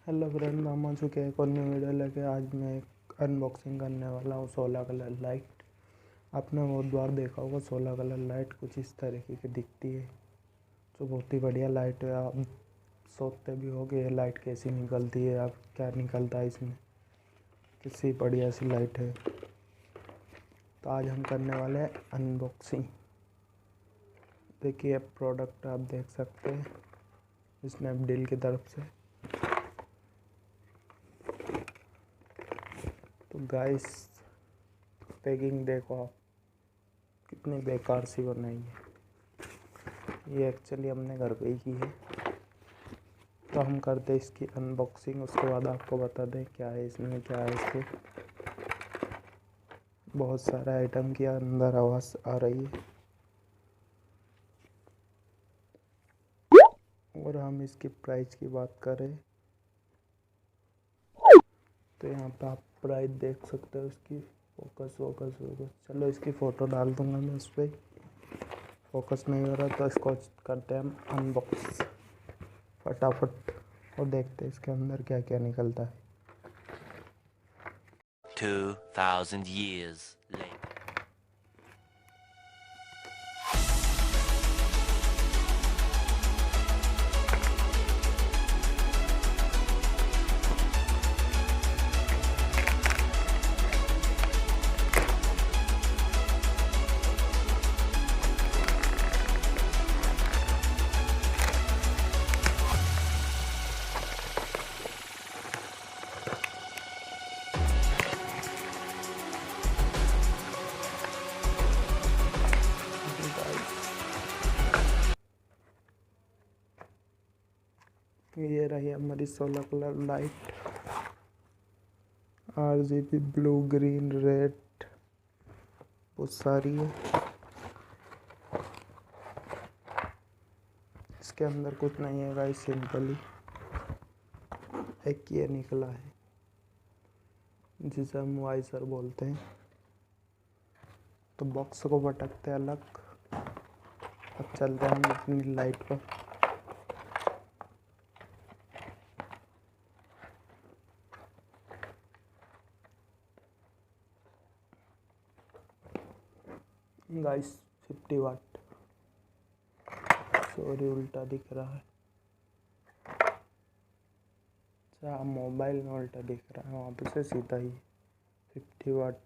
Hello friend, हम आ चुके हैं एक और न्यू वीडियो लेके। आज मैं एक अनबॉक्सिंग करने वाला हूँ 16 कलर लाइट। आपने बहुत बार देखा होगा 16 कलर लाइट कुछ इस तरीके की दिखती है, जो बहुत ही बढ़िया लाइट है। आप सोचते भी होगे ये लाइट कैसी निकलती है, आप क्या निकलता है इसमें, कितनी बढ़िया सी लाइट है। तो आज हम करने वाले हैं अनबॉक्सिंग। देखिए प्रोडक्ट आप देख सकते हैं स्नैपडील की तरफ से। तो गाइस पैकिंग देखो आप, कितनी बेकार सी बनाई है। ये एक्चुअली हमने घर पे ही की है। तो हम करते हैं इसकी अनबॉक्सिंग, उसके बाद आपको बता दें क्या है इसमें, क्या है इसके। बहुत सारे आइटम की अंदर आवाज़ आ रही है। और हम इसकी प्राइस की बात करें तो यहाँ पे आप प्राइस देख सकते हो इसकी। फोकस फोकस फोकस, चलो इसकी फ़ोटो डाल दूँगा मैं उस पर। फोकस नहीं हो रहा तो इसको करते हैं हम अनबॉक्स फटाफट और देखते हैं इसके अंदर क्या क्या निकलता है। 2000 years later. ये रही हमारी 16 colour light. RGB blue green red बहुत सारी है। इसके अंदर कुछ नहीं है गाइस, सिंपली एक ये निकला है जिसे हम वाइसर बोलते हैं। तो बॉक्स को पटकते अलग। अब चलते हैं हम अपनी लाइट पर। गाइस 50 वाट, सॉरी उल्टा दिख रहा है। अच्छा मोबाइल में उल्टा दिख रहा है, वहाँ पे से सीधा ही 50 वाट।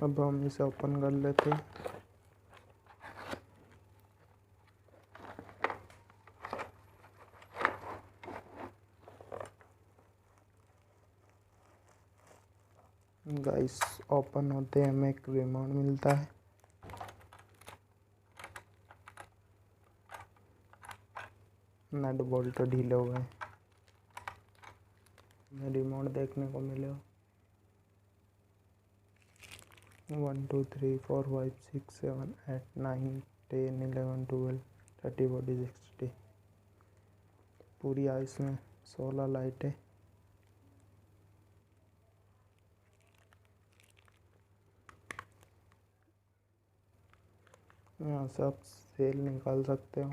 अब हम इसे ओपन कर लेते हैं। गाइस ओपन होते हमें एक रिमोट मिलता है। नट बोल्ट तो ढीले हो गए। हमें रिमोट देखने को मिले 1 2 3 4 5 6 7 8 9 10 11 12 30 40 60 पूरी इसमें 16 लाइटें। यहाँ से आप सेल निकाल सकते हो।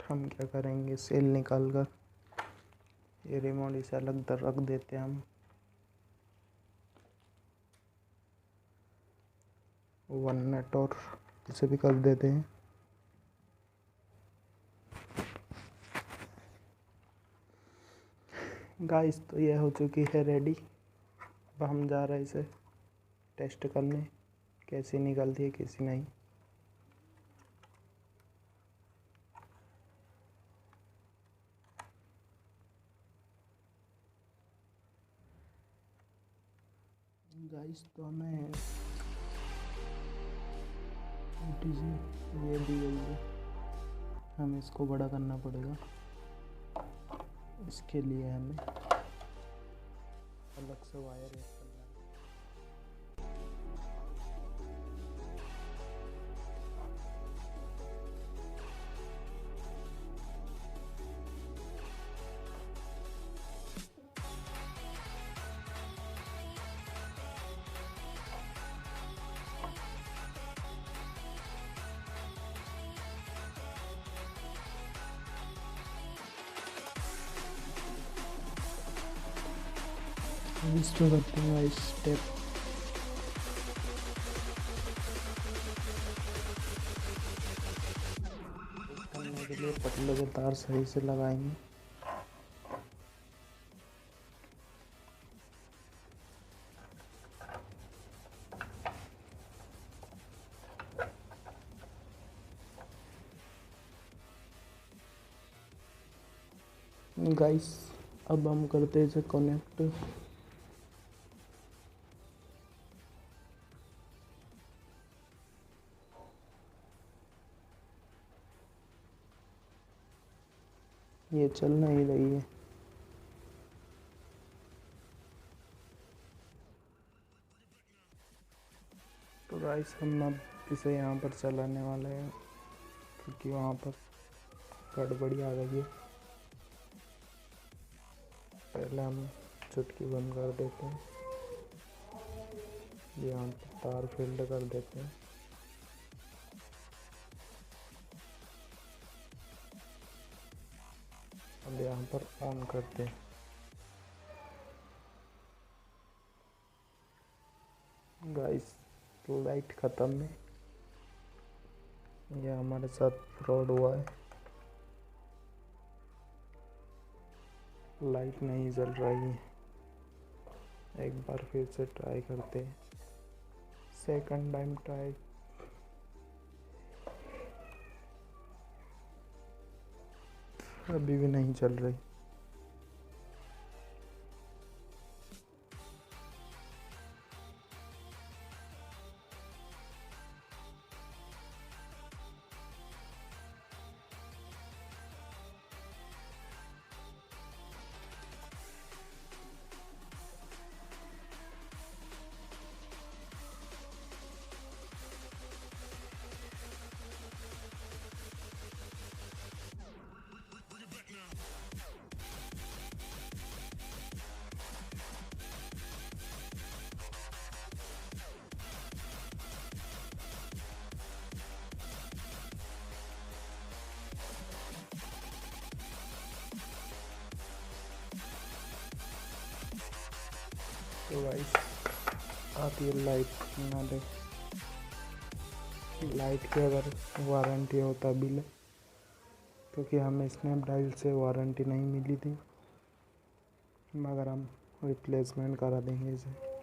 हम क्या करेंगे, सेल निकाल कर ये रिमोट इसे अलग रख देते हैं हम। 1 नट और इसे भी कर देते हैं। गाइस तो ये हो चुकी है रेडी। अब हम जा रहे हैं इसे टेस्ट करने, कैसी निकलती है कैसी नहीं। गाइस तो हमें ये दी गई है, हमें इसको बड़ा करना पड़ेगा। इसके लिए हमें अलग से वायर ऐड करना है। इसमें करते हैं गाइस स्टेप। करने के लिए पतले के तार सही से लगाएंगे। गाइस अब हम करते हैं इसे कनेक्ट। ये चल नहीं रही है। तो गाइस हम अब इसे यहाँ पर चलाने वाले हैं क्योंकि वहाँ पर गड़बड़ी आ गई है। पहले हम चुटकी बंद कर देते हैं, यहाँ पर तार फील्ड कर देते हैं। अब यहाँ पर ऑन करते हैं। गाइस लाइट ख़त्म है, यह हमारे साथ फ्रॉड हुआ है। लाइट नहीं जल रही है। एक बार फिर से ट्राई करते हैं, सेकंड टाइम ट्राई। अभी भी नहीं चल रही। तो गाइस आती है लाइट ना दे। लाइट की अगर वारंटी हो तभी ले, क्योंकि हमें स्नैपडील से वारंटी नहीं मिली थी, मगर हम रिप्लेसमेंट करा देंगे इसे।